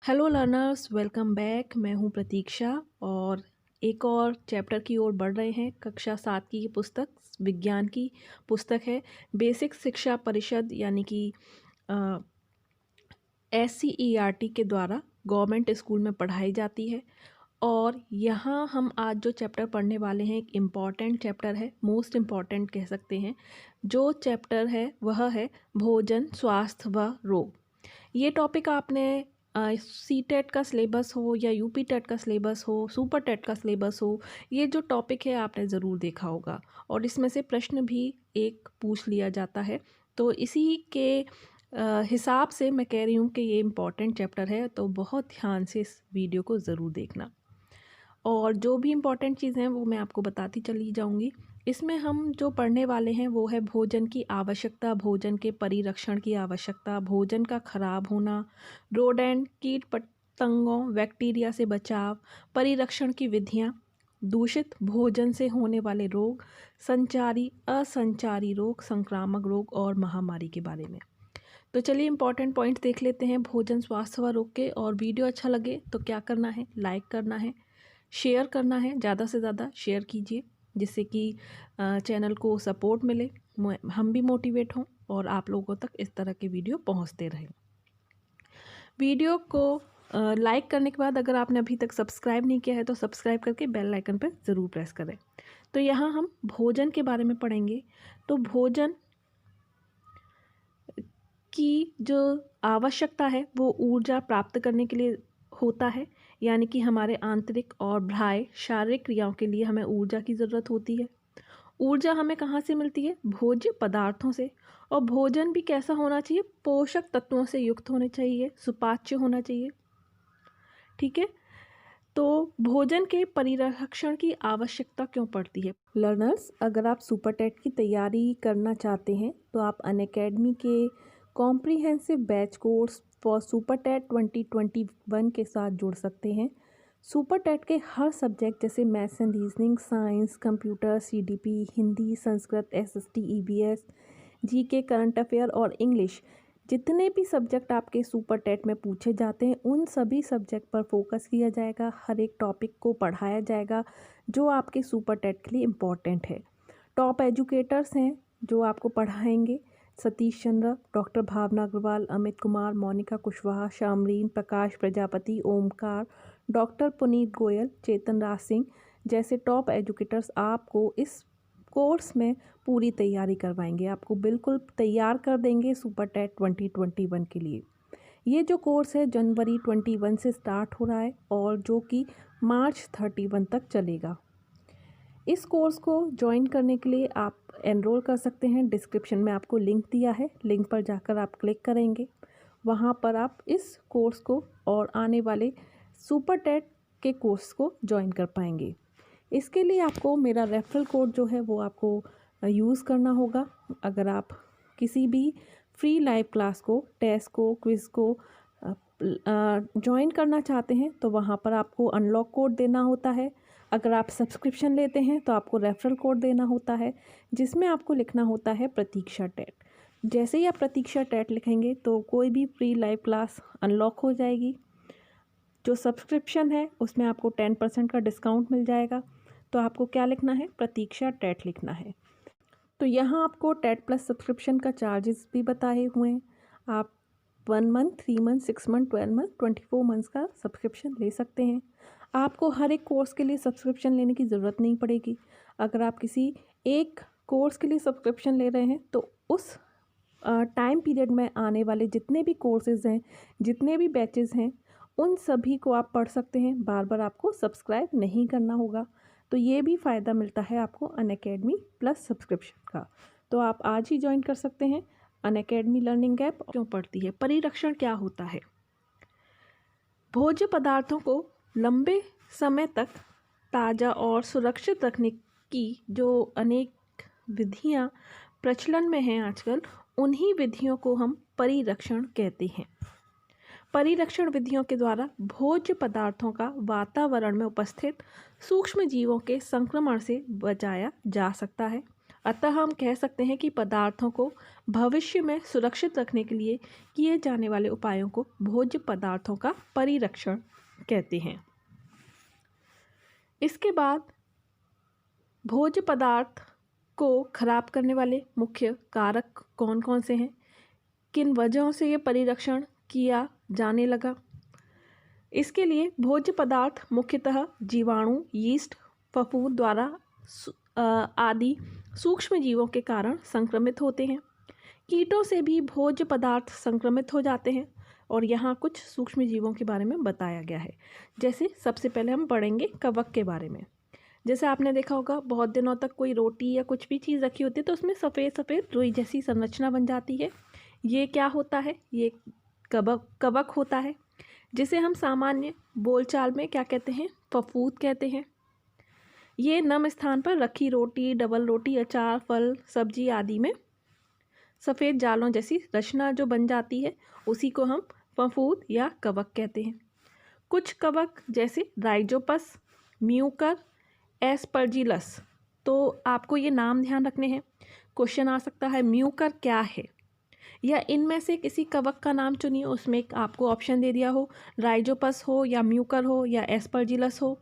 Hello learners, welcome back. मैं हूं प्रतीक्षा और एक और चैप्टर की ओर बढ़ रहे हैं। कक्षा 7 की ये पुस्तक विज्ञान की पुस्तक है। बेसिक शिक्षा परिषद यानी कि SCERT के द्वारा गवर्नमेंट स्कूल में पढ़ाई जाती है। और यहाँ हम आज जो चैप्टर पढ़ने वाले हैं एक इम्पॉर्टेंट चैप्टर है, मोस्ट इम्पॉर्टेंट कह सकते हैं। जो चैप्टर है वह है भोजन, स्वास्थ्य व रोग। ये टॉपिक आपने सी टेट का सिलेबस हो या यूपी टेट का सिलेबस हो, सुपर टेट का सिलेबस हो, ये जो टॉपिक है आपने ज़रूर देखा होगा और इसमें से प्रश्न भी एक पूछ लिया जाता है। तो इसी के हिसाब से मैं कह रही हूँ कि ये इम्पॉर्टेंट चैप्टर है, तो बहुत ध्यान से इस वीडियो को ज़रूर देखना। और जो भी इम्पॉर्टेंट चीज़ें हैं वो मैं आपको बताती चली जाऊँगी। इसमें हम जो पढ़ने वाले हैं वो है भोजन की आवश्यकता, भोजन के परिरक्षण की आवश्यकता, भोजन का खराब होना, रोडेंट कीट पतंगों बैक्टीरिया से बचाव, परिरक्षण की विधियाँ, दूषित भोजन से होने वाले रोग, संचारी असंचारी रोग, संक्रामक रोग और महामारी के बारे में। तो चलिए इम्पॉर्टेंट पॉइंट्स देख लेते हैं भोजन, स्वास्थ्य व रोग के। और वीडियो अच्छा लगे तो क्या करना है, लाइक करना है, शेयर करना है, ज़्यादा से ज़्यादा शेयर कीजिए जिससे कि चैनल को सपोर्ट मिले, हम भी मोटिवेट हों और आप लोगों तक इस तरह के वीडियो पहुंचते रहें। वीडियो को लाइक करने के बाद अगर आपने अभी तक सब्सक्राइब नहीं किया है तो सब्सक्राइब करके बेल आइकन पर ज़रूर प्रेस करें। तो यहाँ हम भोजन के बारे में पढ़ेंगे। तो भोजन की जो आवश्यकता है वो ऊर्जा प्राप्त करने के लिए होता है, यानी कि हमारे आंतरिक और बाह्य शारीरिक क्रियाओं के लिए हमें ऊर्जा की ज़रूरत होती है। ऊर्जा हमें कहाँ से मिलती है? भोज्य पदार्थों से। और भोजन भी कैसा होना चाहिए? पोषक तत्वों से युक्त होने चाहिए, सुपाच्य होना चाहिए। ठीक है, तो भोजन के परिरक्षण की आवश्यकता क्यों पड़ती है? लर्नर्स, अगर आप सुपर टेट की तैयारी करना चाहते हैं तो आप अनअकैडमी के comprehensive batch course for super TET 2021 के साथ जुड़ सकते हैं। सुपर टेट के हर सब्जेक्ट जैसे maths and reasoning, science, computer, CDP, Hindi, Sanskrit, SST, EVS, GK, current affair और इंग्लिश, जितने भी सब्जेक्ट आपके सुपर टेट में पूछे जाते हैं उन सभी सब्जेक्ट पर फोकस किया जाएगा। हर एक टॉपिक को पढ़ाया जाएगा जो आपके सुपर टेट के लिए इम्पॉर्टेंट है। टॉप एजुकेटर्स हैं जो आपको पढ़ाएंगे: सतीश चंद्र, डॉक्टर भावना अग्रवाल, अमित कुमार, मोनिका कुशवाहा, शामरीन, प्रकाश प्रजापति, ओमकार, डॉक्टर पुनीत गोयल, चेतन राज सिंह जैसे टॉप एजुकेटर्स आपको इस कोर्स में पूरी तैयारी करवाएंगे, आपको बिल्कुल तैयार कर देंगे सुपर टेट 2021 के लिए। ये जो कोर्स है जनवरी 21 से स्टार्ट हो रहा है और जो कि मार्च 31 तक चलेगा। इस कोर्स को ज्वाइन करने के लिए आप एनरोल कर सकते हैं। डिस्क्रिप्शन में आपको लिंक दिया है, लिंक पर जाकर आप क्लिक करेंगे, वहाँ पर आप इस कोर्स को और आने वाले सुपर टेट के कोर्स को ज्वाइन कर पाएंगे। इसके लिए आपको मेरा रेफरल कोड जो है वो आपको यूज़ करना होगा। अगर आप किसी भी फ्री लाइव क्लास को, टेस्ट को, क्विज़ को ज्वाइन करना चाहते हैं तो वहाँ पर आपको अनलॉक कोड देना होता है। अगर आप सब्सक्रिप्शन लेते हैं तो आपको रेफरल कोड देना होता है जिसमें आपको लिखना होता है प्रतीक्षा टेट। जैसे ही आप प्रतीक्षा टेट लिखेंगे तो कोई भी फ्री लाइव क्लास अनलॉक हो जाएगी। जो सब्सक्रिप्शन है उसमें आपको 10% का डिस्काउंट मिल जाएगा। तो आपको क्या लिखना है? प्रतीक्षा टेट लिखना है। तो यहाँ आपको टेट प्लस सब्सक्रिप्शन का चार्जेस भी बताए हुए हैं। आप 1 month, 3 month, 6 month, 12 month, 24 months का सब्सक्रिप्शन ले सकते हैं। आपको हर एक कोर्स के लिए सब्सक्रिप्शन लेने की ज़रूरत नहीं पड़ेगी। अगर आप किसी एक कोर्स के लिए सब्सक्रिप्शन ले रहे हैं तो उस टाइम पीरियड में आने वाले जितने भी कोर्सेज़ हैं, जितने भी बैचेज़ हैं, उन सभी को आप पढ़ सकते हैं। बार बार आपको सब्सक्राइब नहीं करना होगा। तो ये भी फ़ायदा मिलता है आपको अनअकैडमी प्लस सब्सक्रिप्शन का। तो आप आज ही ज्वाइन कर सकते हैं अनअकैडमी लर्निंग ऐप। क्यों पढ़ती है? परिरक्षण क्या होता है? भोज्य पदार्थों को लंबे समय तक ताज़ा और सुरक्षित रखने की जो अनेक विधियां प्रचलन में हैं आजकल, उन्हीं विधियों को हम परिरक्षण कहते हैं। परिरक्षण विधियों के द्वारा भोज्य पदार्थों का वातावरण में उपस्थित सूक्ष्म जीवों के संक्रमण से बचाया जा सकता है। अतः हम कह सकते हैं कि पदार्थों को भविष्य में सुरक्षित रखने के लिए किए जाने वाले उपायों को भोज्य पदार्थों का परिरक्षण कहते हैं। इसके बाद भोज्य पदार्थ को खराब करने वाले मुख्य कारक कौन कौन से हैं, किन वजहों से ये परिरक्षण किया जाने लगा। इसके लिए भोज्य पदार्थ मुख्यतः जीवाणु, यीस्ट, फफूंद द्वारा आदि सूक्ष्म जीवों के कारण संक्रमित होते हैं। कीटों से भी भोज्य पदार्थ संक्रमित हो जाते हैं और यहाँ कुछ सूक्ष्म जीवों के बारे में बताया गया है। जैसे सबसे पहले हम पढ़ेंगे कवक के बारे में। जैसे आपने देखा होगा बहुत दिनों तक कोई रोटी या कुछ भी चीज़ रखी होती है तो उसमें सफ़ेद सफ़ेद रुई जैसी संरचना बन जाती है। ये क्या होता है? ये कवक होता है, जिसे हम सामान्य बोलचाल में क्या कहते हैं? फफूंद कहते हैं। ये नम स्थान पर रखी रोटी, डबल रोटी, अचार, फल, सब्जी आदि में सफ़ेद जालों जैसी रचना जो बन जाती है उसी को हम फफूंद या कवक कहते हैं। कुछ कवक जैसे राइजोपस, म्यूकर, एस्परजिलस, तो आपको ये नाम ध्यान रखने हैं। क्वेश्चन आ सकता है म्यूकर क्या है, या इनमें से किसी कवक का नाम चुनिए। उसमें एक आपको ऑप्शन दे दिया हो, राइजोपस हो या म्यूकर हो या एस्परजिलस हो।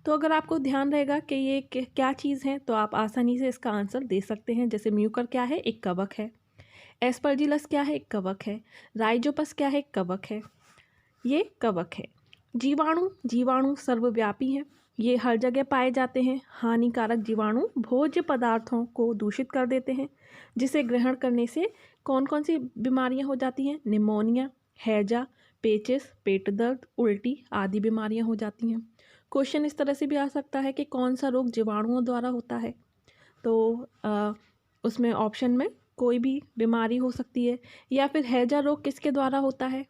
तो अगर आपको ध्यान रहेगा कि ये क्या चीज़ है तो आप आसानी से इसका आंसर दे सकते हैं। जैसे म्यूकर क्या है? एक कवक है। एस्परजिलस क्या है? एक कवक है। राइजोपस क्या है? एक कवक है। ये कवक है। जीवाणु सर्वव्यापी हैं। ये हर जगह पाए जाते हैं। हानिकारक जीवाणु भोज्य पदार्थों को दूषित कर देते हैं, जिसे ग्रहण करने से कौन कौन सी बीमारियां हो जाती हैं? निमोनिया, हैजा, पेचिस, पेट दर्द, उल्टी आदि बीमारियां हो जाती हैं। क्वेश्चन इस तरह से भी आ सकता है कि कौन सा रोग जीवाणुओं द्वारा होता है, तो उसमें ऑप्शन में कोई भी बीमारी हो सकती है। या फिर हैजा रोग किसके द्वारा होता है,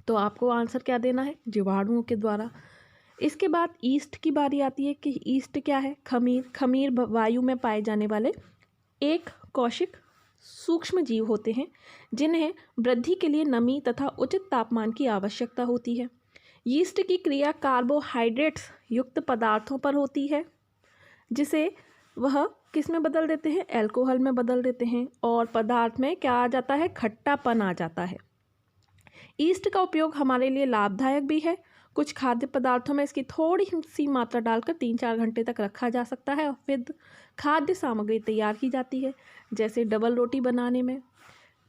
तो आपको आंसर क्या देना है? जीवाणुओं के द्वारा। इसके बाद ईस्ट की बारी आती है कि ईस्ट क्या है? खमीर वायु में पाए जाने वाले एक कोशिक सूक्ष्म जीव होते हैं, जिन्हें वृद्धि के लिए नमी तथा उचित तापमान की आवश्यकता होती है। यीस्ट की क्रिया कार्बोहाइड्रेट्स युक्त पदार्थों पर होती है, जिसे वह किस में बदल देते हैं? अल्कोहल में बदल देते हैं, और पदार्थ में क्या आ जाता है? खट्टापन आ जाता है। ईस्ट का उपयोग हमारे लिए लाभदायक भी है। कुछ खाद्य पदार्थों में इसकी थोड़ी सी मात्रा डालकर 3-4 घंटे तक रखा जा सकता है और फिर खाद्य सामग्री तैयार की जाती है। जैसे डबल रोटी बनाने में,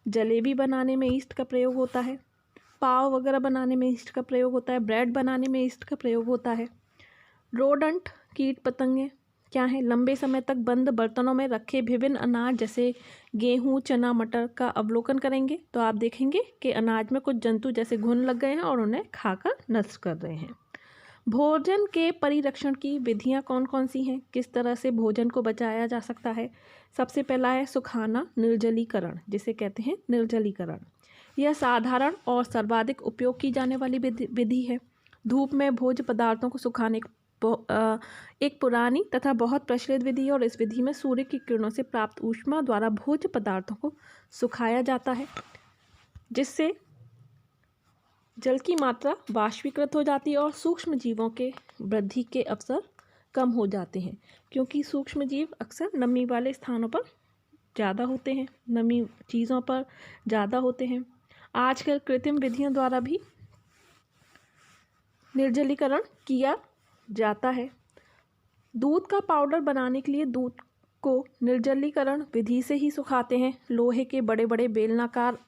जलेबी बनाने में ईस्ट का प्रयोग होता है, पाव वगैरह बनाने में ईस्ट का प्रयोग होता है, ब्रेड बनाने में ईस्ट का प्रयोग होता है। रोडेंट कीट पतंगे क्या है? लंबे समय तक बंद बर्तनों में रखे विभिन्न अनाज जैसे गेहूं, चना, मटर का अवलोकन करेंगे तो आप देखेंगे कि अनाज में कुछ जंतु जैसे घुन लग गए हैं और उन्हें खाकर नष्ट कर रहे हैं। भोजन के परिरक्षण की विधियां कौन कौन सी हैं? किस तरह से भोजन को बचाया जा सकता है? सबसे पहला है सुखाना, निर्जलीकरण, जिसे कहते हैं निर्जलीकरण। यह साधारण और सर्वाधिक उपयोग की जाने वाली विधि है। धूप में भोज्य पदार्थों को सुखाने एक पुरानी तथा बहुत प्रचलित विधि है, और इस विधि में सूर्य की किरणों से प्राप्त ऊष्मा द्वारा भोज्य पदार्थों को सुखाया जाता है, जिससे जल की मात्रा वाष्पीकृत हो जाती है और सूक्ष्म जीवों के वृद्धि के अवसर कम हो जाते हैं, क्योंकि सूक्ष्म जीव अक्सर नमी वाले स्थानों पर ज़्यादा होते हैं, नमी चीज़ों पर ज़्यादा होते हैं। आजकल कृत्रिम विधियों द्वारा भी निर्जलीकरण किया जाता है। दूध का पाउडर बनाने के लिए दूध को निर्जलीकरण विधि से ही सुखाते हैं। लोहे के बड़े बड़े बेलनाकार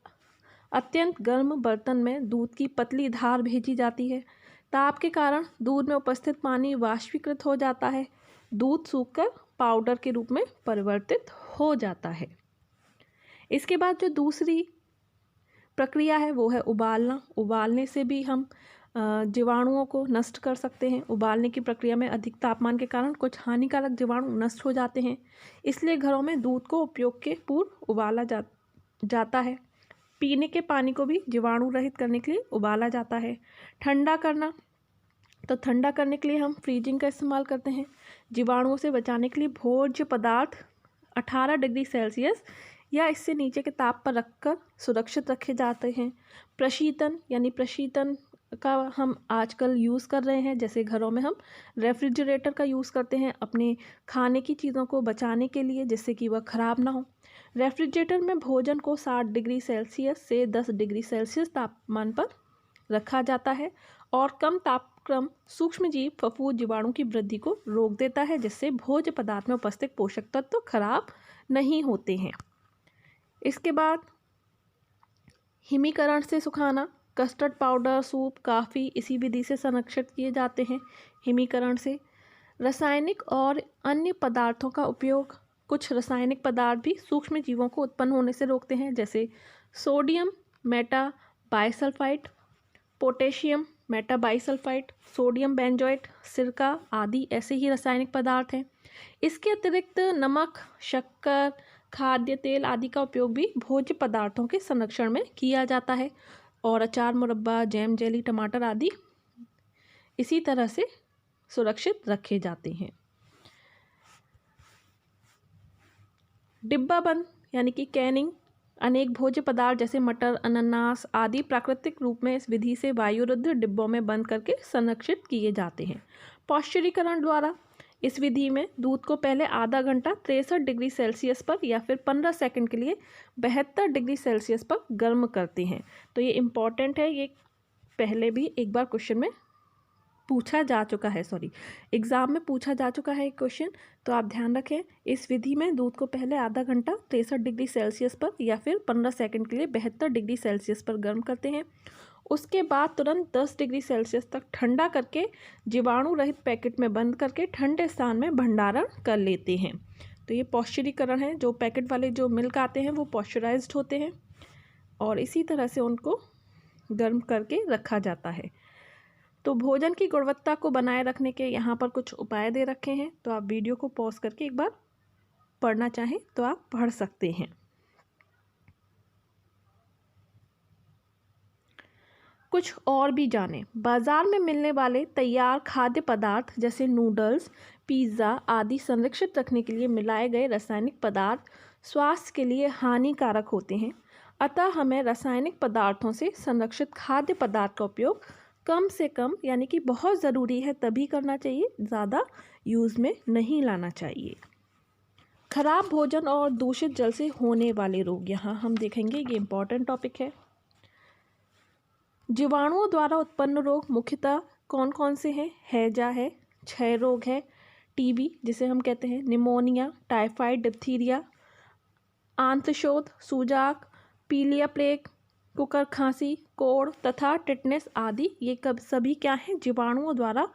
अत्यंत गर्म बर्तन में दूध की पतली धार भेजी जाती है। ताप के कारण दूध में उपस्थित पानी वाष्पीकृत हो जाता है। दूध सूखकर पाउडर के रूप में परिवर्तित हो जाता है। इसके बाद जो दूसरी प्रक्रिया है वो है उबालना। उबालने से भी हम जीवाणुओं को नष्ट कर सकते हैं। उबालने की प्रक्रिया में अधिक तापमान के कारण कुछ हानिकारक जीवाणु नष्ट हो जाते हैं, इसलिए घरों में दूध को उपयोग के पूर्व उबाला जाता है। पीने के पानी को भी जीवाणु रहित करने के लिए उबाला जाता है। ठंडा करना, तो ठंडा करने के लिए हम फ्रीजिंग का इस्तेमाल करते हैं। जीवाणुओं से बचाने के लिए भोज्य पदार्थ 18 डिग्री सेल्सियस या इससे नीचे के ताप पर रखकर सुरक्षित रखे जाते हैं। प्रशीतन का हम आजकल यूज़ कर रहे हैं। जैसे घरों में हम रेफ्रिजरेटर का यूज़ करते हैं अपने खाने की चीज़ों को बचाने के लिए, जिससे कि वह ख़राब ना हो। रेफ्रिजरेटर में भोजन को 60 डिग्री सेल्सियस से 10 डिग्री सेल्सियस तापमान पर रखा जाता है और कम तापक्रम सूक्ष्मजीव, फफूंद, जीवाणु की वृद्धि को रोक देता है, जिससे भोज्य पदार्थ में उपस्थित पोषक तत्व तो खराब नहीं होते हैं। इसके बाद हिमीकरण से सुखाना। कस्टर्ड पाउडर, सूप, काफ़ी इसी विधि से संरक्षित किए जाते हैं हिमीकरण से। रासायनिक और अन्य पदार्थों का उपयोग। कुछ रासायनिक पदार्थ भी सूक्ष्म जीवों को उत्पन्न होने से रोकते हैं, जैसे sodium Meta bisulphide, potassium Meta bisulphide, sodium benzoate, सिरका आदि ऐसे ही रासायनिक पदार्थ हैं। इसके अतिरिक्त नमक, शक्कर, खाद्य तेल आदि का उपयोग भी भोज्य पदार्थों के संरक्षण में किया जाता है और अचार, मुरब्बा, जैम, जेली, टमाटर आदि इसी तरह से सुरक्षित रखे जाते हैं। डिब्बाबंद यानी कि कैनिंग। अनेक भोज्य पदार्थ जैसे मटर, अनानास आदि प्राकृतिक रूप में इस विधि से वायुरुद्ध डिब्बों में बंद करके संरक्षित किए जाते हैं। पौष्टिरीकरण द्वारा इस विधि में दूध को पहले आधा घंटा 63 डिग्री सेल्सियस पर या फिर 15 सेकंड के लिए 72 डिग्री सेल्सियस पर गर्म करते हैं। तो ये इम्पॉर्टेंट है, ये पहले भी एक बार क्वेश्चन में पूछा जा चुका है, एग्ज़ाम में पूछा जा चुका है एक क्वेश्चन, तो आप ध्यान रखें। इस विधि में दूध को पहले आधा घंटा 63 डिग्री सेल्सियस पर या फिर 15 सेकंड के लिए 72 डिग्री सेल्सियस पर गर्म करते हैं। उसके बाद तुरंत 10 डिग्री सेल्सियस तक ठंडा करके जीवाणु रहित पैकेट में बंद करके ठंडे स्थान में भंडारण कर लेते हैं। तो ये पौष्टिरीकरण है। जो पैकेट वाले जो मिल्क आते हैं वो पॉस्चराइज्ड होते हैं और इसी तरह से उनको गर्म करके रखा जाता है। तो भोजन की गुणवत्ता को बनाए रखने के यहाँ पर कुछ उपाय दे रखे हैं, तो आप वीडियो को पॉज करके एक बार पढ़ना चाहें तो आप पढ़ सकते हैं। कुछ और भी जानें। बाजार में मिलने वाले तैयार खाद्य पदार्थ जैसे नूडल्स, पिज़्ज़ा आदि संरक्षित रखने के लिए मिलाए गए रासायनिक पदार्थ स्वास्थ्य के लिए हानिकारक होते हैं। अतः हमें रासायनिक पदार्थों से संरक्षित खाद्य पदार्थ का उपयोग कम से कम यानी कि बहुत ज़रूरी है तभी करना चाहिए, ज़्यादा यूज़ में नहीं लाना चाहिए। खराब भोजन और दूषित जल से होने वाले रोग, यहाँ हम देखेंगे, ये इम्पॉर्टेंट टॉपिक है। जीवाणुओं द्वारा उत्पन्न रोग मुख्यतः कौन कौन से हैं? हैजा है, क्षय रोग है, टीबी जिसे हम कहते हैं, निमोनिया, टाइफाइड, डिप्थीरिया, आंत्रशोथ, सूजाक, पीलिया प्लेग, कुकर खांसी, कोढ़ तथा टिटनेस आदि ये सभी क्या हैं? जीवाणुओं द्वारा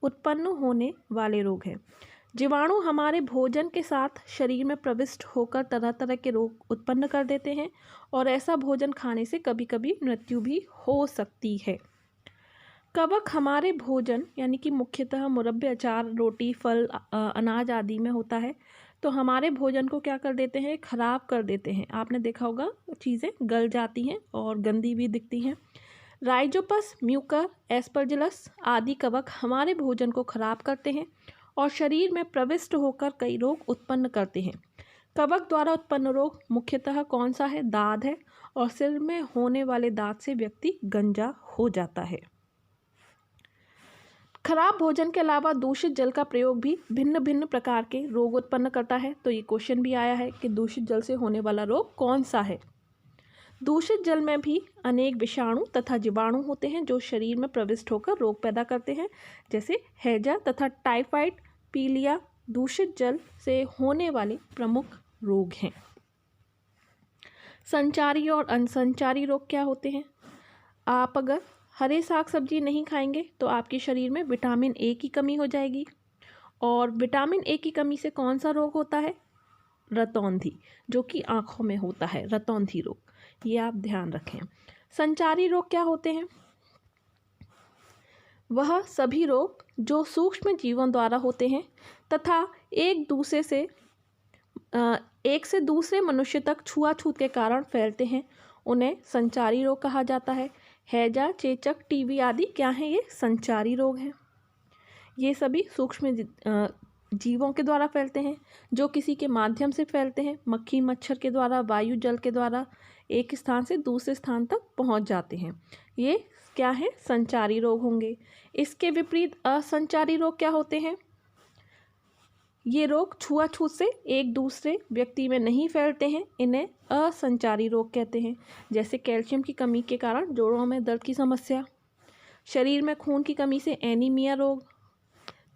उत्पन्न होने वाले रोग हैं। जीवाणु हमारे भोजन के साथ शरीर में प्रविष्ट होकर तरह तरह के रोग उत्पन्न कर देते हैं और ऐसा भोजन खाने से कभी कभी मृत्यु भी हो सकती है। कवक हमारे भोजन यानी कि मुख्यतः मुरब्बे, अचार, रोटी, फल, अनाज आदि में होता है, तो हमारे भोजन को क्या कर देते हैं? खराब कर देते हैं। आपने देखा होगा चीज़ें गल जाती हैं और गंदी भी दिखती हैं। राइजोपस, म्यूकर, एस्परजिलस आदि कवक हमारे भोजन को खराब करते हैं और शरीर में प्रविष्ट होकर कई रोग उत्पन्न करते हैं। कवक द्वारा उत्पन्न रोग मुख्यतः कौन सा है? दाद है और सिर में होने वाले दाद से व्यक्ति गंजा हो जाता है। खराब भोजन के अलावा दूषित जल का प्रयोग भी भिन्न भिन्न प्रकार के रोग उत्पन्न करता है। तो ये क्वेश्चन भी आया है कि दूषित जल से होने वाला रोग कौन सा है? दूषित जल में भी अनेक विषाणु तथा जीवाणु होते हैं जो शरीर में प्रविष्ट होकर रोग पैदा करते हैं, जैसे हैजा तथा टाइफाइड, पीलिया दूषित जल से होने वाले प्रमुख रोग हैं। संचारी और अनसंचारी रोग क्या होते हैं? आप अगर हरे साग सब्जी नहीं खाएंगे तो आपके शरीर में विटामिन ए की कमी हो जाएगी और विटामिन ए की कमी से कौन सा रोग होता है? रतौंधी, जो कि आँखों में होता है, रतौंधी रोग, ये आप ध्यान रखें। संचारी रोग क्या होते हैं? वह सभी रोग जो सूक्ष्म जीवों द्वारा होते हैं तथा एक से दूसरे मनुष्य तक छुआछूत के कारण फैलते हैं, उन्हें संचारी रोग कहा जाता है। हैजा, चेचक, टीबी आदि क्या हैं? ये संचारी रोग हैं। ये सभी सूक्ष्म जीवों के द्वारा फैलते हैं जो किसी के माध्यम से फैलते हैं, मक्खी मच्छर के द्वारा, वायु जल के द्वारा एक स्थान से दूसरे स्थान तक पहुंच जाते हैं। ये क्या हैं? संचारी रोग होंगे। इसके विपरीत असंचारी रोग क्या होते हैं? ये रोग छुआछूत से एक दूसरे व्यक्ति में नहीं फैलते हैं, इन्हें असंचारी रोग कहते हैं। जैसे कैल्शियम की कमी के कारण जोड़ों में दर्द की समस्या, शरीर में खून की कमी से एनीमिया रोग,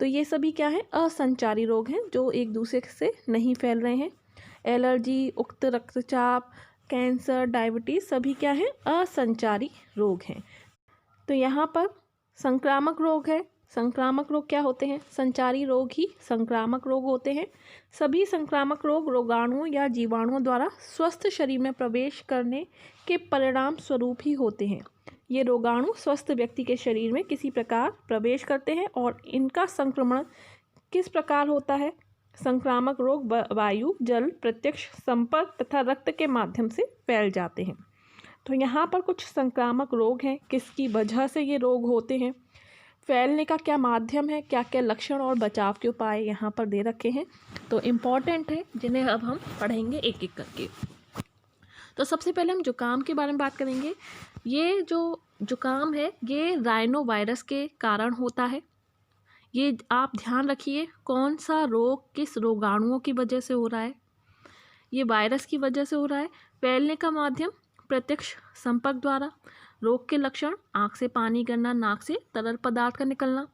तो ये सभी क्या है? असंचारी रोग हैं जो एक दूसरे से नहीं फैल रहे हैं। एलर्जी, उच्च रक्तचाप, कैंसर, डायबिटीज़ सभी क्या हैं? असंचारी रोग हैं। तो यहाँ पर संक्रामक रोग है। संक्रामक रोग क्या होते हैं? संचारी रोग ही संक्रामक रोग होते हैं। सभी संक्रामक रोग रोगाणुओं या जीवाणुओं द्वारा स्वस्थ शरीर में प्रवेश करने के परिणाम स्वरूप ही होते हैं। ये रोगाणु स्वस्थ व्यक्ति के शरीर में किसी प्रकार प्रवेश करते हैं और इनका संक्रमण किस प्रकार होता है? संक्रामक रोग वायु, जल, प्रत्यक्ष संपर्क तथा रक्त के माध्यम से फैल जाते हैं। तो यहाँ पर कुछ संक्रामक रोग हैं, किसकी वजह से ये रोग होते हैं, फैलने का क्या माध्यम है, क्या क्या लक्षण और बचाव के उपाय यहाँ पर दे रखे हैं। तो इम्पॉर्टेंट है, जिन्हें अब हम पढ़ेंगे एक एक करके। तो सबसे पहले हम जुकाम के बारे में बात करेंगे। ये जो जुकाम है ये राइनो वायरस के कारण होता है। ये आप ध्यान रखिए, कौन सा रोग किस रोगाणुओं की वजह से हो रहा है? ये वायरस की वजह से हो रहा है। फैलने का माध्यम प्रत्यक्ष संपर्क द्वारा। रोग के लक्षण आँख से पानी गिरना, नाक से तरल पदार्थ का निकलना।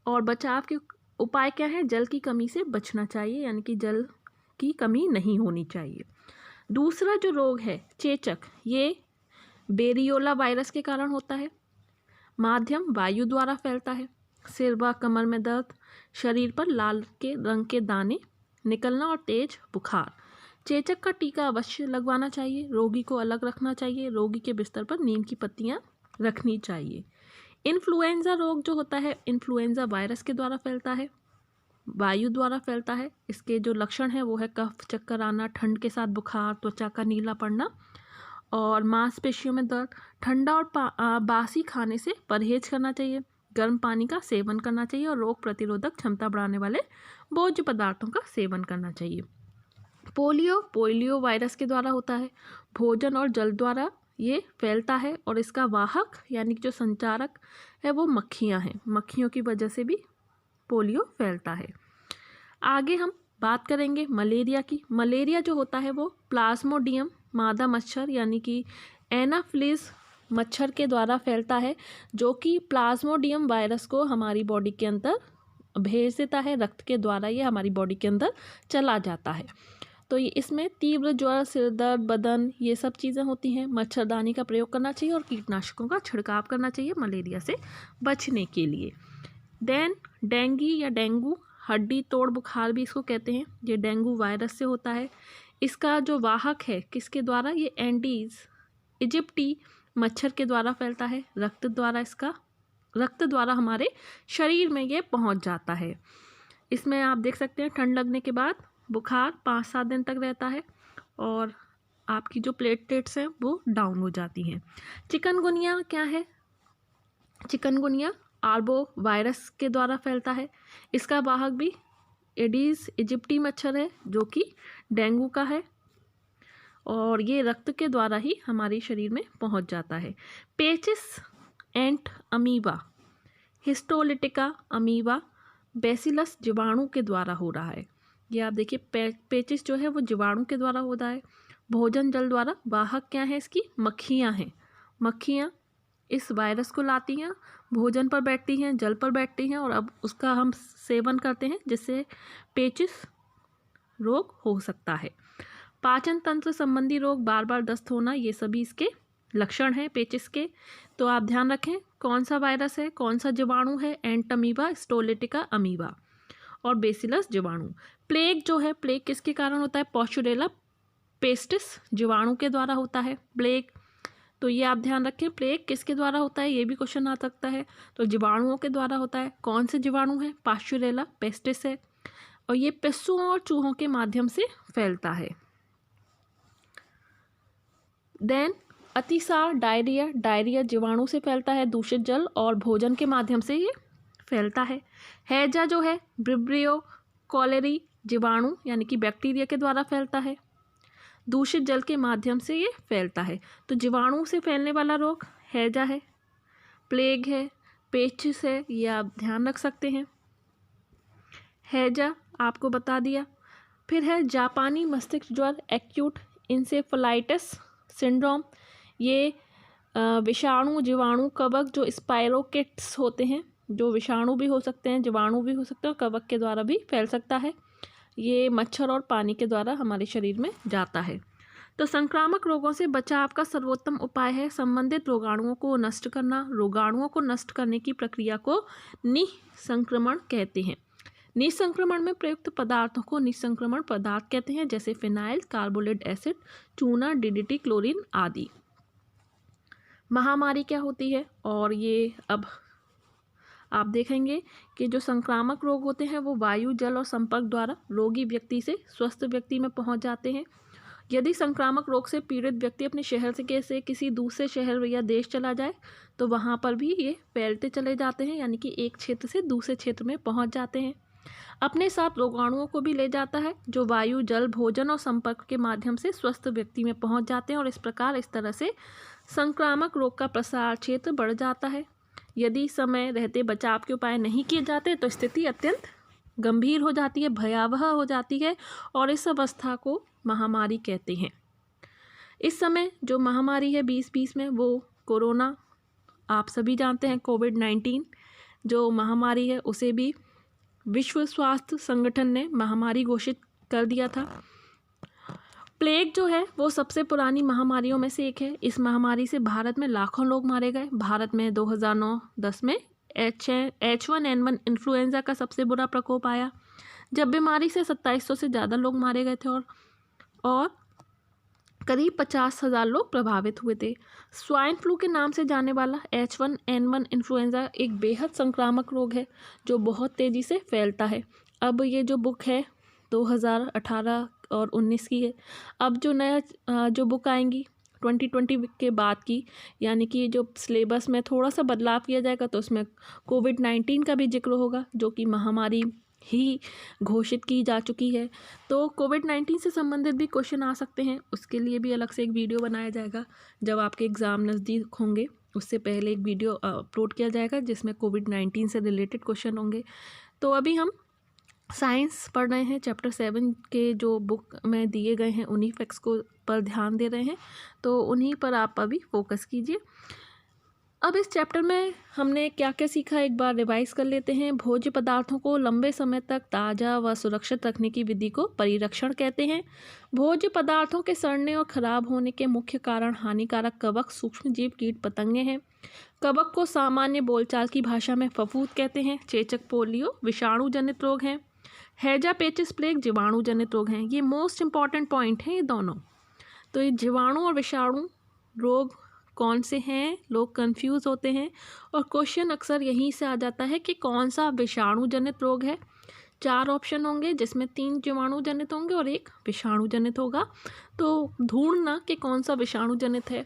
और बचाव के उपाय क्या है? जल की कमी से बचना चाहिए, यानी कि जल की कमी नहीं होनी चाहिए। दूसरा जो रोग है चेचक, ये बेरियोला वायरस के कारण होता है। माध्यम वायु द्वारा फैलता है। सिर व कमर में दर्द, शरीर पर लाल के रंग के दाने निकलना और तेज बुखार। चेचक का टीका अवश्य लगवाना चाहिए। रोगी को अलग रखना चाहिए। रोगी के बिस्तर पर नीम की पत्तियां रखनी चाहिए। इन्फ्लुएंजा रोग जो होता है, इन्फ्लुएंजा वायरस के द्वारा फैलता है, वायु द्वारा फैलता है। इसके जो लक्षण है वो है कफ, चक्कर आना, ठंड के साथ बुखार, त्वचा का नीला पड़ना और मांसपेशियों में दर्द। ठंडा और बासी खाने से परहेज करना चाहिए। गर्म पानी का सेवन करना चाहिए और रोग प्रतिरोधक क्षमता बढ़ाने वाले भोज्य पदार्थों का सेवन करना चाहिए। पोलियो वायरस के द्वारा होता है। भोजन और जल द्वारा ये फैलता है और इसका वाहक यानी कि जो संचारक है वो मक्खियाँ हैं। मक्खियों की वजह से भी पोलियो फैलता है। आगे हम बात करेंगे मलेरिया की। मलेरिया जो होता है वो प्लाज्मोडियम मादा मच्छर यानी कि एनाफिलिस मच्छर के द्वारा फैलता है, जो कि प्लाज्मोडियम वायरस को हमारी बॉडी के अंदर भेज देता है। रक्त के द्वारा ये हमारी बॉडी के अंदर चला जाता है। तो ये इसमें तीव्र ज्वर, सिर दर्द, बदन, ये सब चीज़ें होती हैं। मच्छरदानी का प्रयोग करना चाहिए और कीटनाशकों का छिड़काव करना चाहिए मलेरिया से बचने के लिए। देन डेंगू या डेंगू हड्डी तोड़ बुखार भी इसको कहते हैं। ये डेंगू वायरस से होता है। इसका जो वाहक है किसके द्वारा? ये एंडीज इजिप्टी मच्छर के द्वारा फैलता है। रक्त द्वारा हमारे शरीर में ये पहुंच जाता है। इसमें आप देख सकते हैं ठंड लगने के बाद बुखार 5-7 दिन तक रहता है और आपकी जो प्लेटलेट्स हैं वो डाउन हो जाती हैं। चिकनगुनिया क्या है? चिकनगुनिया आर्बो वायरस के द्वारा फैलता है। इसका वाहक भी एडीज इजिप्टी मच्छर है जो कि डेंगू का है और ये रक्त के द्वारा ही हमारे शरीर में पहुंच जाता है। पेचिस एंट अमीबा, हिस्टोलिटिका अमीबा बेसिलस जीवाणु के द्वारा हो रहा है। ये आप देखिए पेचिस जो है वो जीवाणु के द्वारा होता है। भोजन जल द्वारा, वाहक क्या है इसकी? मक्खियाँ हैं। मक्खियाँ इस वायरस को लाती हैं, भोजन पर बैठती हैं, जल पर बैठती हैं और अब उसका हम सेवन करते हैं, जिससे पेचिस रोग हो सकता है। पाचन तंत्र संबंधी रोग, बार बार दस्त होना, ये सभी इसके लक्षण हैं पेचिस के। तो आप ध्यान रखें कौन सा वायरस है, कौन सा जीवाणु है? एंटमीबा, स्टोलिटिका अमीबा और बेसिलस जीवाणु। प्लेग जो है, प्लेग किसके कारण होता है? पॉस्चुरेला पेस्टिस जीवाणु के द्वारा होता है प्लेग। तो ये आप ध्यान रखें प्लेग किसके द्वारा होता है, ये भी क्वेश्चन आ सकता है। तो जीवाणुओं के द्वारा होता है। कौन से जीवाणु है? पास्चुरेला पेस्टिस है और ये पिस्सुओं और चूहों के माध्यम से फैलता है। देन अतिसार डायरिया, डायरिया जीवाणु से फैलता है। दूषित जल और भोजन के माध्यम से ये फैलता है। हैजा जो है ब्रिब्रियो कॉलेरी जीवाणु यानी कि बैक्टीरिया के द्वारा फैलता है। दूषित जल के माध्यम से ये फैलता है। तो जीवाणु से फैलने वाला रोग हैजा है। प्लेग है, पेचिस है, ये आप ध्यान रख सकते हैं। हैजा आपको बता दिया। फिर है जापानी मस्तिष्क ज्वर, एक्यूट इंसेफेलाइटिस सिंड्रोम। ये विषाणु, जीवाणु, कवक जो स्पाइरोकेट्स होते हैं, जो विषाणु भी हो सकते हैं, जीवाणु भी हो सकते हैं और कवक के द्वारा भी फैल सकता है। ये मच्छर और पानी के द्वारा हमारे शरीर में जाता है। तो संक्रामक रोगों से बचाव का सर्वोत्तम उपाय है संबंधित रोगाणुओं को नष्ट करना। रोगाणुओं को नष्ट करने की प्रक्रिया को निसंक्रमण कहते हैं। निसंक्रमण में प्रयुक्त पदार्थों को निसंक्रमण पदार्थ कहते हैं, जैसे फिनाइल, कार्बोलेट एसिड, चूना, डीडीटी, क्लोरीन आदि। महामारी क्या होती है, और ये अब आप देखेंगे कि जो संक्रामक रोग होते हैं वो वायु, जल और संपर्क द्वारा रोगी व्यक्ति से स्वस्थ व्यक्ति में पहुंच जाते हैं। यदि संक्रामक रोग से पीड़ित व्यक्ति अपने शहर से किसी दूसरे शहर या देश चला जाए तो वहां पर भी ये फैलते चले जाते हैं, यानी कि एक क्षेत्र से दूसरे क्षेत्र में पहुंच जाते हैं। अपने साथ रोगाणुओं को भी ले जाता है जो वायु, जल, भोजन और संपर्क के माध्यम से स्वस्थ व्यक्ति में पहुंच जाते हैं और इस तरह से संक्रामक रोग का प्रसार क्षेत्र बढ़ जाता है। यदि समय रहते बचाव के उपाय नहीं किए जाते तो स्थिति अत्यंत गंभीर हो जाती है, भयावह हो जाती है और इस अवस्था को महामारी कहते हैं। इस समय जो महामारी है 2020 में वो कोरोना, आप सभी जानते हैं, कोविड-19 जो महामारी है उसे भी विश्व स्वास्थ्य संगठन ने महामारी घोषित कर दिया था। प्लेग जो है वो सबसे पुरानी महामारियों में से एक है। इस महामारी से भारत में लाखों लोग मारे गए। भारत में 2009-10 में H1N1 इन्फ्लुएंजा का सबसे बुरा प्रकोप आया, जब बीमारी से 2700 से ज़्यादा लोग मारे गए थे और करीब 50,000 लोग प्रभावित हुए थे। स्वाइन फ्लू के नाम से जाने वाला H1N1 इन्फ्लुएंजा एक बेहद संक्रामक रोग है जो बहुत तेज़ी से फैलता है। अब ये जो बुक है 2018 और 19 की है। अब जो नया जो बुक आएंगी 2020 के बाद की, यानी कि जो सिलेबस में थोड़ा सा बदलाव किया जाएगा तो उसमें कोविड-19 का भी जिक्र होगा जो कि महामारी ही घोषित की जा चुकी है। तो कोविड-19 से संबंधित भी क्वेश्चन आ सकते हैं, उसके लिए भी अलग से एक वीडियो बनाया जाएगा। जब आपके एग्ज़ाम नज़दीक होंगे उससे पहले एक वीडियो अपलोड किया जाएगा जिसमें कोविड-19 से रिलेटेड क्वेश्चन होंगे। तो अभी हम साइंस पढ़ रहे हैं, चैप्टर 7 के जो बुक में दिए गए हैं उन्हीं फैक्ट्स को पर ध्यान दे रहे हैं, तो उन्हीं पर आप अभी फोकस कीजिए। अब इस चैप्टर में हमने क्या क्या सीखा एक बार रिवाइज कर लेते हैं। भोज्य पदार्थों को लंबे समय तक ताज़ा व सुरक्षित रखने की विधि को परिरक्षण कहते हैं। भोज्य पदार्थों के सड़ने और खराब होने के मुख्य कारण हानिकारक कवक, सूक्ष्मजीव, कीट पतंगे हैं। कवक को सामान्य बोलचाल की भाषा में फफूंद कहते हैं। चेचक, पोलियो विषाणु जनित रोग हैं। हैजा, पेचिस, प्लेग जीवाणु जनित रोग हैं। ये मोस्ट इंपॉर्टेंट पॉइंट हैं ये दोनों। तो ये जीवाणु और विषाणु रोग कौन से हैं, लोग कंफ्यूज होते हैं और क्वेश्चन अक्सर यहीं से आ जाता है कि कौन सा विषाणु जनित रोग है। 4 ऑप्शन होंगे जिसमें 3 जीवाणु जनित होंगे और 1 विषाणु जनित होगा। तो ढूंढना कि कौन सा विषाणु जनित है,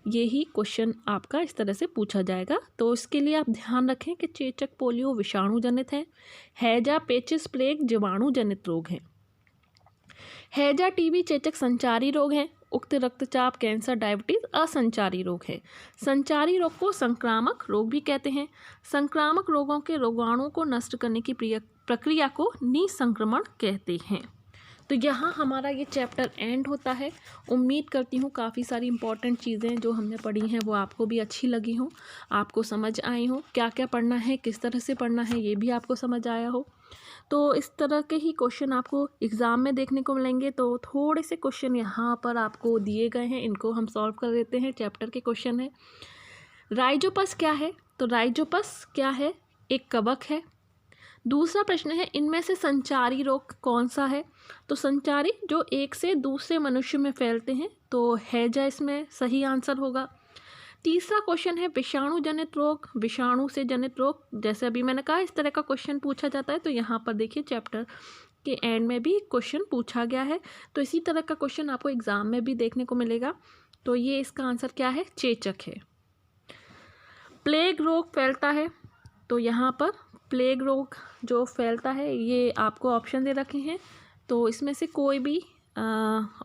यही क्वेश्चन आपका इस तरह से पूछा जाएगा। तो इसके लिए आप ध्यान रखें कि चेचक, पोलियो विषाणु जनित है। हैजा, पेचिस, प्लेग जीवाणु जनित रोग हैं। हैजा, टीबी, चेचक संचारी रोग हैं। उक्त रक्तचाप, कैंसर, डायबिटीज असंचारी रोग है। संचारी रोग को संक्रामक रोग भी कहते हैं। संक्रामक रोगों के रोगाणुओं को नष्ट करने की प्रक्रिया को निसंक्रमण कहते हैं। तो यहाँ हमारा ये चैप्टर एंड होता है। उम्मीद करती हूँ काफ़ी सारी इंपॉर्टेंट चीज़ें जो हमने पढ़ी हैं वो आपको भी अच्छी लगी हों, आपको समझ आई हों, क्या क्या पढ़ना है, किस तरह से पढ़ना है, ये भी आपको समझ आया हो। तो इस तरह के ही क्वेश्चन आपको एग्ज़ाम में देखने को मिलेंगे। तो थोड़े से क्वेश्चन यहाँ पर आपको दिए गए हैं, इनको हम सॉल्व कर देते हैं। चैप्टर के क्वेश्चन है, राइजोपस क्या है? तो राइजोपस क्या है? एक कवक है। दूसरा प्रश्न है, इनमें से संचारी रोग कौन सा है? तो संचारी जो एक से दूसरे मनुष्य में फैलते हैं, तो हैजा इसमें सही आंसर होगा। तीसरा क्वेश्चन है, विषाणु जनित रोग, विषाणु से जनित रोग, जैसे अभी मैंने कहा इस तरह का क्वेश्चन पूछा जाता है। तो यहाँ पर देखिए चैप्टर के एंड में भी क्वेश्चन पूछा गया है, तो इसी तरह का क्वेश्चन आपको एग्जाम में भी देखने को मिलेगा। तो ये इसका आंसर क्या है? चेचक है। प्लेग रोग फैलता है, तो यहाँ पर प्लेग रोग जो फैलता है ये आपको ऑप्शन दे रखे हैं, तो इसमें से कोई भी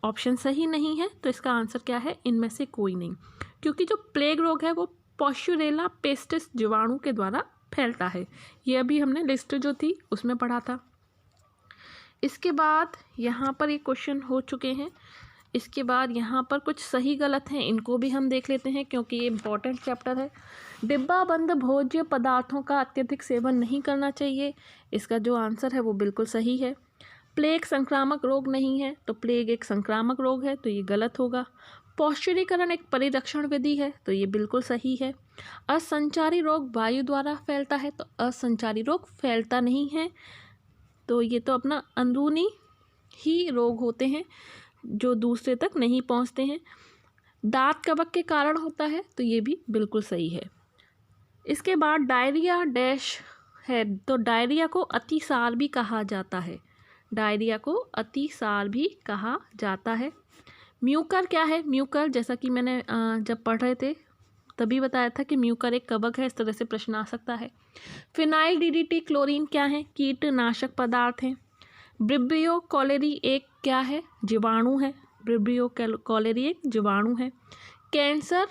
ऑप्शन सही नहीं है। तो इसका आंसर क्या है? इनमें से कोई नहीं, क्योंकि जो प्लेग रोग है वो पॉस्चुरेला पेस्टिस जीवाणु के द्वारा फैलता है। ये अभी हमने लिस्ट जो थी उसमें पढ़ा था। इसके बाद यहाँ पर ये क्वेश्चन हो चुके हैं। इसके बाद यहाँ पर कुछ सही गलत हैं, इनको भी हम देख लेते हैं क्योंकि ये इम्पॉर्टेंट चैप्टर है। डिब्बाबंद भोज्य पदार्थों का अत्यधिक सेवन नहीं करना चाहिए, इसका जो आंसर है वो बिल्कुल सही है। प्लेग संक्रामक रोग नहीं है, तो प्लेग एक संक्रामक रोग है, तो ये गलत होगा। पौष्टिरीकरण एक परिरक्षण विधि है, तो ये बिल्कुल सही है। असंचारी रोग वायु द्वारा फैलता है, तो असंचारी रोग फैलता नहीं है, तो ये तो अपना अंदरूनी ही रोग होते हैं जो दूसरे तक नहीं पहुंचते हैं। दांत कवक के कारण होता है, तो ये भी बिल्कुल सही है। इसके बाद डायरिया डैश है, तो डायरिया को अतिसार भी कहा जाता है। डायरिया को अतिसार भी कहा जाता है। म्यूकर क्या है? म्यूकर जैसा कि मैंने जब पढ़ रहे थे तभी बताया था कि म्यूकर एक कवक है, इस तरह से प्रश्न आ सकता है। फिनाइल डीडीटी क्लोरीन क्या है? कीटनाशक पदार्थ हैं। ब्रिबियो कॉलेरी एक क्या है? जीवाणु है। ब्रिबियो कॉलेरी एक जीवाणु है। कैंसर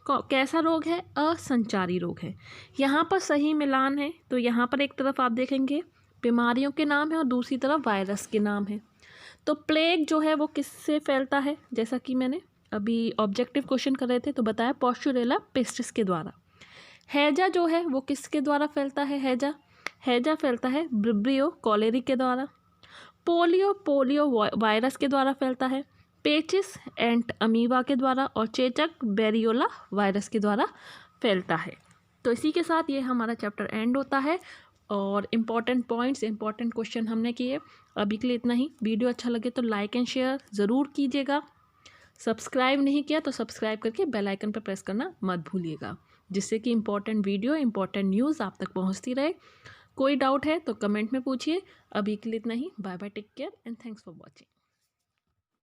कैसा रोग है? असंचारी रोग है। यहाँ पर सही मिलान है, तो यहाँ पर एक तरफ आप देखेंगे बीमारियों के नाम है और दूसरी तरफ वायरस के नाम है। तो प्लेग जो है वो किससे फैलता है? जैसा कि मैंने अभी ऑब्जेक्टिव क्वेश्चन कर रहे थे तो बताया पॉस्चुरेला पेस्टिस के द्वारा। हैजा जो है वो किसके द्वारा फैलता है? हैजा फैलता है ब्रिबियो कॉलेरी के द्वारा। पोलियो वायरस के द्वारा फैलता है। पेचिस एंट अमीबा के द्वारा, और चेचक बेरियोला वायरस के द्वारा फैलता है। तो इसी के साथ ये हमारा चैप्टर एंड होता है और इम्पॉर्टेंट पॉइंट्स, इम्पॉर्टेंट क्वेश्चन हमने किए। अभी के लिए इतना ही। वीडियो अच्छा लगे तो लाइक एंड शेयर ज़रूर कीजिएगा। सब्सक्राइब नहीं किया तो सब्सक्राइब करके बेल आइकन पर प्रेस करना मत भूलिएगा, जिससे कि इम्पॉर्टेंट वीडियो, इम्पॉर्टेंट न्यूज़ आप तक पहुंचती रहे। कोई डाउट है तो कमेंट में पूछिए। अभी के लिए इतना ही। Bye bye, take care and thanks for watching.